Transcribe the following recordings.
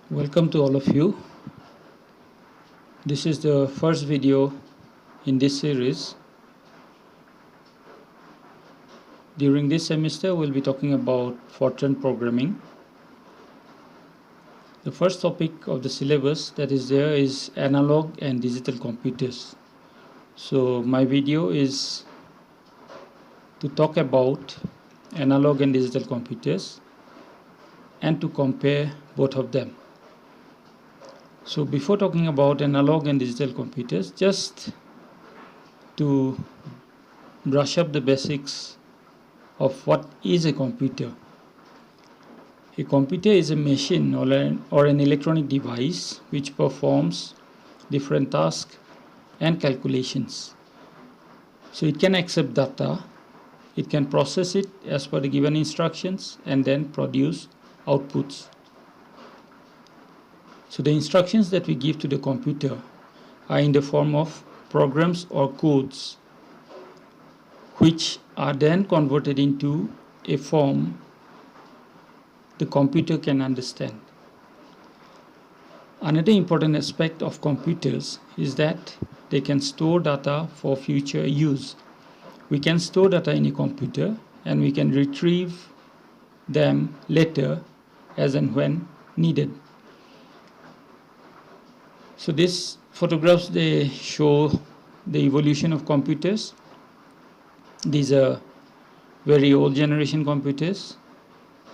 Welcome to all of you. This is the first video in this series. During this semester, we'll be talking about Fortran programming. The first topic of the syllabus that is there is analog and digital computers. So my video is to talk about analog and digital computers and to compare both of them. So before talking about analog and digital computers, just to brush up the basics of what is a computer. A computer is a machine or an electronic device which performs different tasks and calculations. So it can accept data, it can process it as per the given instructions and then produce outputs. So the instructions that we give to the computer are in the form of programs or codes, which are then converted into a form the computer can understand. Another important aspect of computers is that they can store data for future use. We can store data in a computer and we can retrieve them later as and when needed. So these photographs, they show the evolution of computers. These are very old generation computers,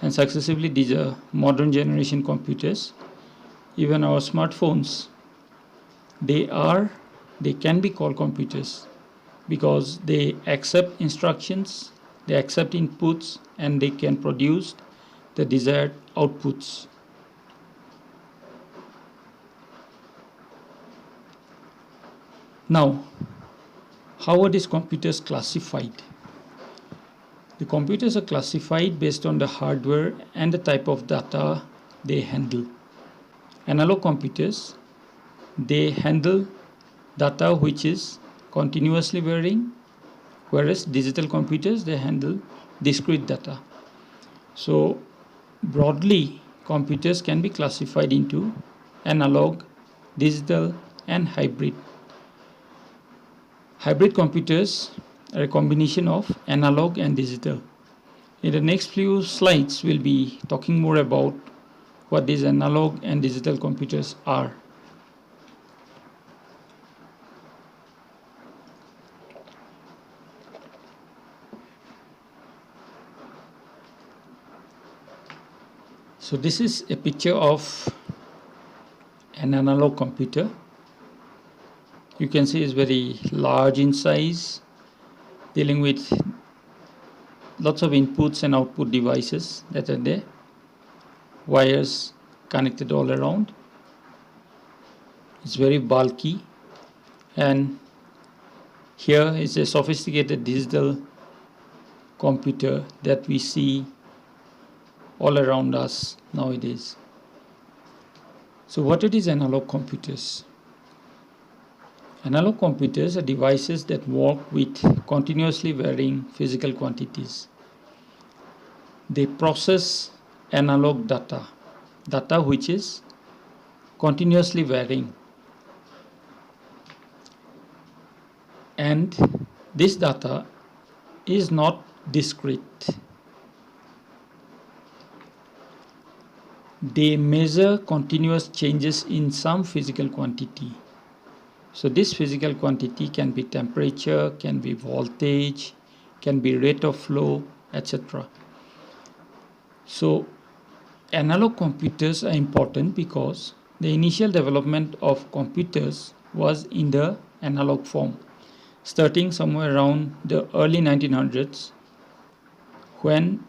and successively these are modern generation computers. Even our smartphones, they can be called computers because they accept instructions, they accept inputs, and they can produce the desired outputs. Now, how are these computers classified? The computers are classified based on the hardware and the type of data they handle. Analog computers, they handle data which is continuously varying, whereas digital computers, they handle discrete data. So broadly, computers can be classified into analog, digital, and hybrid. Hybrid computers are a combination of analog and digital. In the next few slides, we'll be talking more about what these analog and digital computers are. So this is a picture of an analog computer. You can see it's very large in size, dealing with lots of inputs and output devices that are there, wires connected all around. It's very bulky, and here is a sophisticated digital computer that we see all around us nowadays. So what are these analog computers? Analog computers are devices that work with continuously varying physical quantities. They process analog data which is continuously varying. And this data is not discrete. They measure continuous changes in some physical quantity. So this physical quantity can be temperature, can be voltage, can be rate of flow, etc. So analog computers are important because the initial development of computers was in the analog form, starting somewhere around the early 1900s, when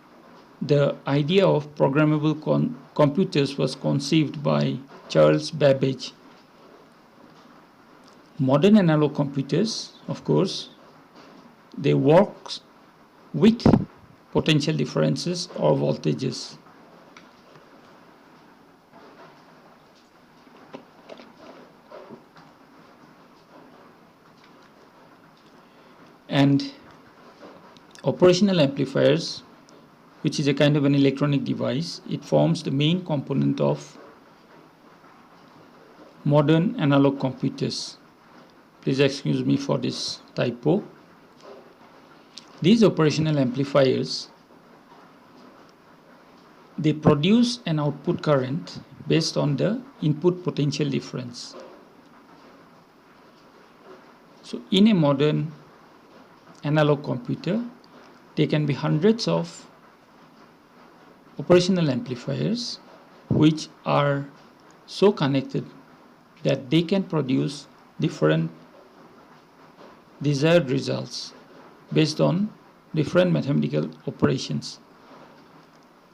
the idea of programmable computers was conceived by Charles Babbage. Modern analog computers, of course, they work with potential differences or voltages. And operational amplifiers, which is a kind of an electronic device, it forms the main component of modern analog computers. Please excuse me for this typo. These operational amplifiers, they produce an output current based on the input potential difference. So in a modern analog computer, there can be hundreds of operational amplifiers which are so connected that they can produce different desired results based on different mathematical operations.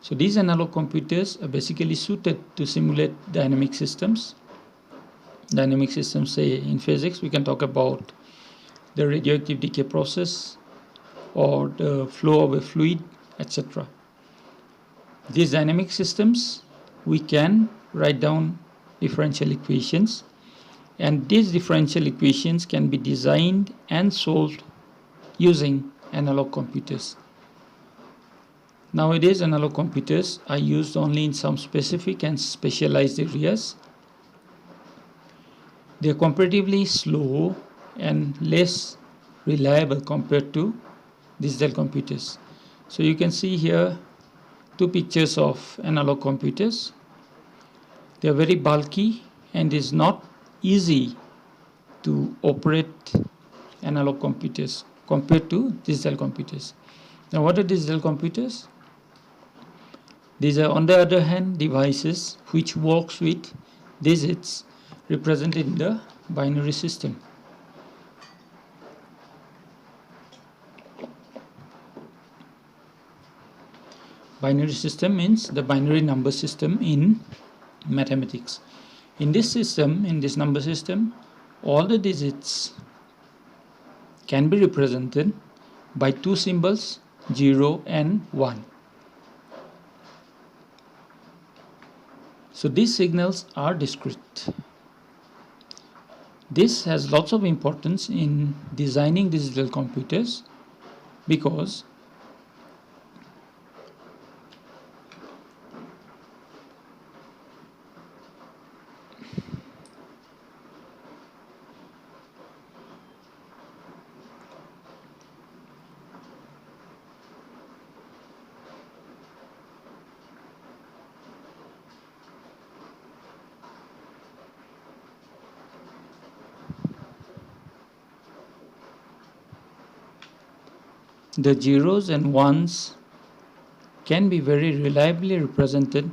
So these analog computers are basically suited to simulate dynamic systems. Dynamic systems, say in physics, we can talk about the radioactive decay process or the flow of a fluid, etc. These dynamic systems, we can write down differential equations, and these differential equations can be designed and solved using analog computers. Nowadays, analog computers are used only in some specific and specialized areas. They are comparatively slow and less reliable compared to digital computers. So you can see here two pictures of analog computers. They are very bulky and it is not easy to operate analog computers compared to digital computers. Now, what are digital computers? These are, on the other hand, devices which works with digits represented in the binary system. Binary system means the binary number system in mathematics. In this system, in this number system, all the digits can be represented by two symbols, 0 and 1. So these signals are discrete. This has lots of importance in designing digital computers because the zeros and ones can be very reliably represented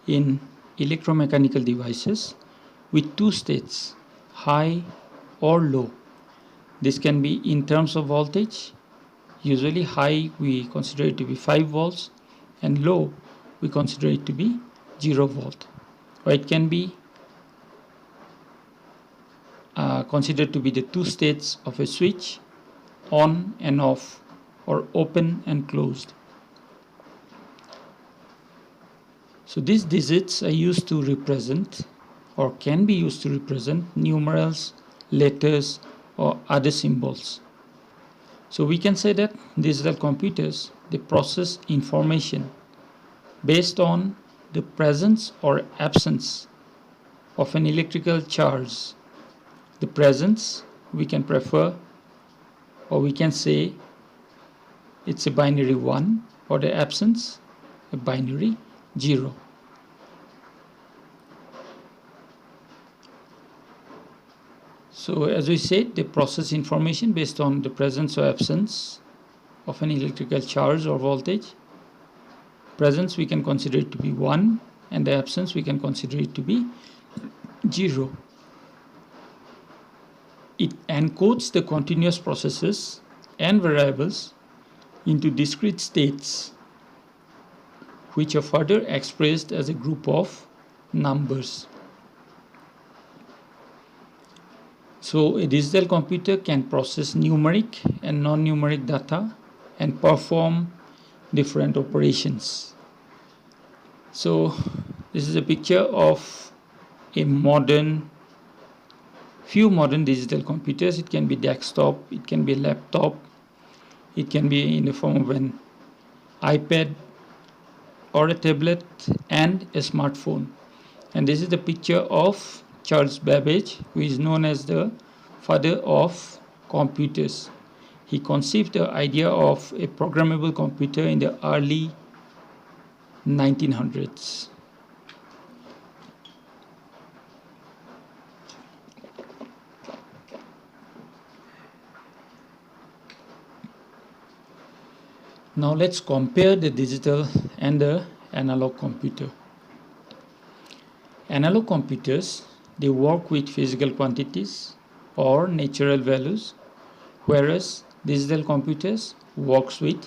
in electromechanical devices with two states, high or low. This can be in terms of voltage. Usually high we consider it to be 5 volts and low we consider it to be 0 volt. Or it can be considered to be the two states of a switch, on and off, or open and closed. So these digits are used to represent or can be used to represent numerals, letters, or other symbols. So we can say that digital computers, they process information based on the presence or absence of an electrical charge. The presence we can prefer, or we can say it's a binary 1, or the absence a binary 0. So as we said, they process information based on the presence or absence of an electrical charge or voltage. Presence we can consider it to be 1, and the absence we can consider it to be 0. It encodes the continuous processes and variables into discrete states, which are further expressed as a group of numbers. So a digital computer can process numeric and non-numeric data and perform different operations. So this is a picture of a few modern digital computers. It can be desktop, it can be a laptop, it can be in the form of an iPad or a tablet and a smartphone. And this is the picture of Charles Babbage, who is known as the father of computers. He conceived the idea of a programmable computer in the early 1900s. Now let's compare the digital and the analog computer. Analog computers, they work with physical quantities or natural values, whereas digital computers works with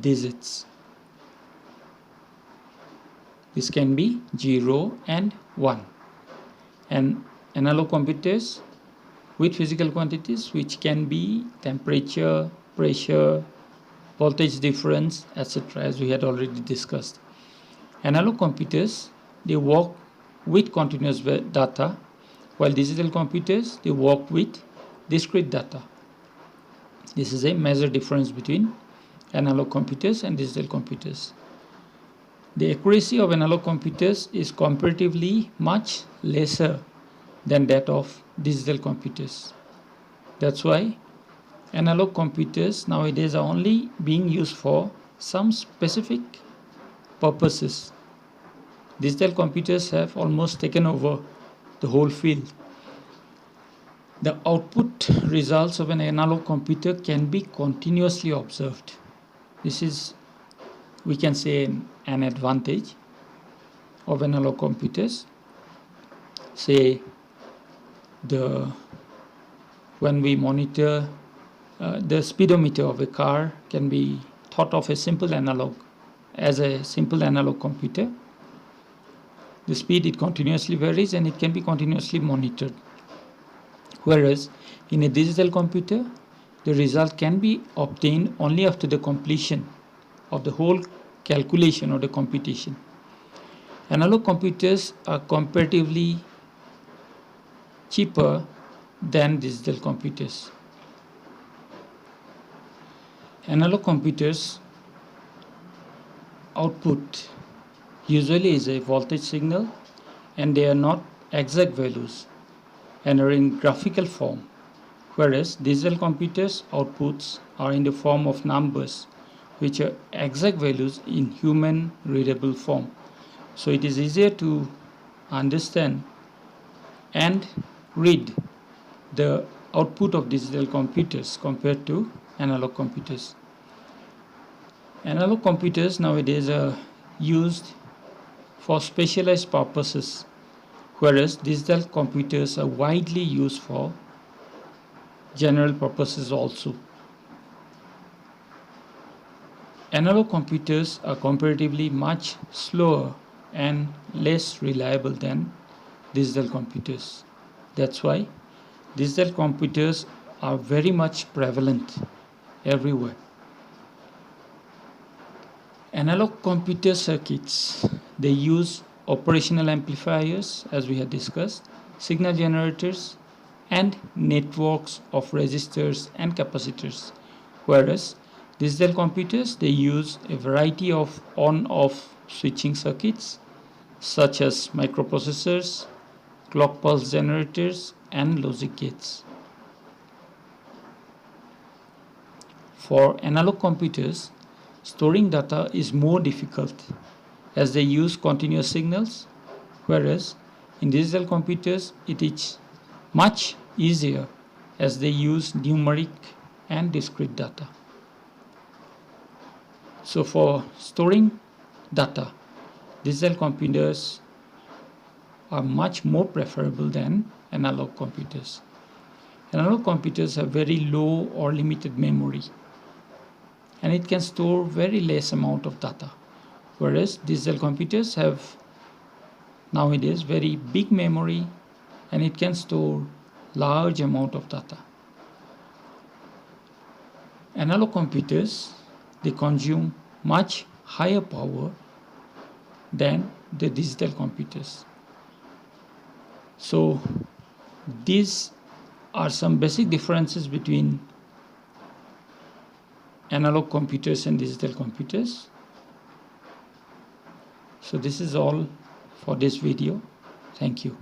digits. This can be 0 and 1. And analog computers with physical quantities, which can be temperature, pressure, voltage difference, etc., as we had already discussed. Analog computers, they work with continuous data, while digital computers, they work with discrete data. This is a major difference between analog computers and digital computers. The accuracy of analog computers is comparatively much lesser than that of digital computers. That's why analog computers nowadays are only being used for some specific purposes. Digital computers have almost taken over the whole field. The output results of an analog computer can be continuously observed. This is, we can say, an advantage of analog computers. Say, when we monitor the speedometer of a car can be thought of as a simple analog computer. The speed, it continuously varies and it can be continuously monitored. Whereas in a digital computer, the result can be obtained only after the completion of the whole calculation or the computation. Analog computers are comparatively cheaper than digital computers. Analog computers output usually is a voltage signal, and they are not exact values and are in graphical form, whereas digital computers outputs are in the form of numbers, which are exact values in human readable form. So it is easier to understand and read the output of digital computers compared to analog computers. Analog computers nowadays are used for specialized purposes, whereas digital computers are widely used for general purposes also. Analog computers are comparatively much slower and less reliable than digital computers. That's why digital computers are very much prevalent everywhere. Analog computer circuits, they use operational amplifiers, as we had discussed, signal generators, and networks of resistors and capacitors, whereas digital computers, they use a variety of on-off switching circuits such as microprocessors, clock pulse generators, and logic gates. For analog computers, storing data is more difficult as they use continuous signals, whereas in digital computers it is much easier as they use numeric and discrete data. So for storing data, digital computers are much more preferable than analog computers. Analog computers have very low or limited memory, and it can store very less amount of data, whereas digital computers have nowadays very big memory and it can store large amount of data. Analog computers, they consume much higher power than the digital computers. So these are some basic differences between analog computers and digital computers. So this is all for this video. Thank you.